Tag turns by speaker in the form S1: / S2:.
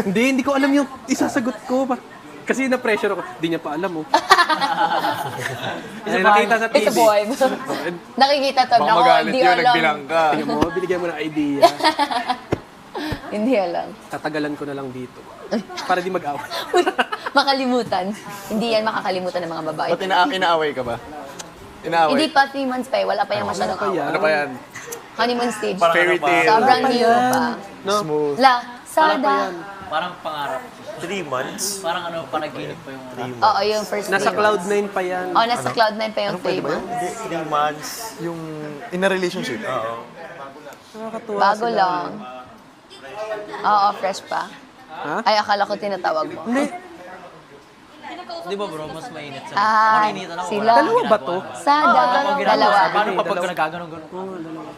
S1: Hindi ko alam yung isasagot ko. Kasi na-pressure ako. Hindi niya pa alam, oh. Kasi nakita sa TV.
S2: It's a boy. Nakikita to.
S3: Baka
S2: Nako,
S3: magalit
S2: hindi
S3: yun,
S2: alam.
S3: nagbilang ka.
S1: Tingnan mo, binigyan mo ng idea.
S2: Hindi alam.
S1: Tatagalan ko na lang dito. Para di mag-away.
S2: Uy, makalimutan. Hindi yan makakalimutan ng mga babae.
S3: Ba't inaaway ka ba? Inaaway?
S2: Hindi pa 3 months pa eh. Wala pa yung masyadong
S1: Ano pa yan?
S3: Ano pa yan?
S2: honeymoon stage.
S3: Fairy tale.
S2: Sobrang
S1: Wala pa
S2: new
S1: yan.
S2: pa.
S1: No?
S3: Smooth.
S2: La,
S1: Wala pa
S2: Sada.
S1: yan.
S4: Parang pangarap.
S5: 3 months?
S4: Parang ano, panaginip pa yung...
S2: Oo, yung first
S1: Nasa
S2: 3
S1: Cloud
S2: months.
S1: 9 pa yan.
S2: Oh, nasa Cloud9 pa yung
S3: Anong pwede
S2: 3
S3: ba yun?
S2: months.
S5: Hindi, 3 months.
S3: Yung in a relationship?
S5: Oo.
S1: Nakakatuwa
S2: Bago
S1: sila.
S2: lang. Oo, fresh pa.
S1: Ha?
S2: Ay, akala ko tinatawag mo.
S1: Hindi.
S4: Di ba bro, mas mainit sa...
S2: Ah,
S4: Ako nainitan ako.
S2: sila.
S4: wala akong
S1: Dalawa ba
S4: ginagawa.
S1: to?
S2: Sada,
S4: Ako ginagawa.
S2: dalawa.
S4: Paano kapag nagkaganon-ganon?
S1: Oo, dalawa.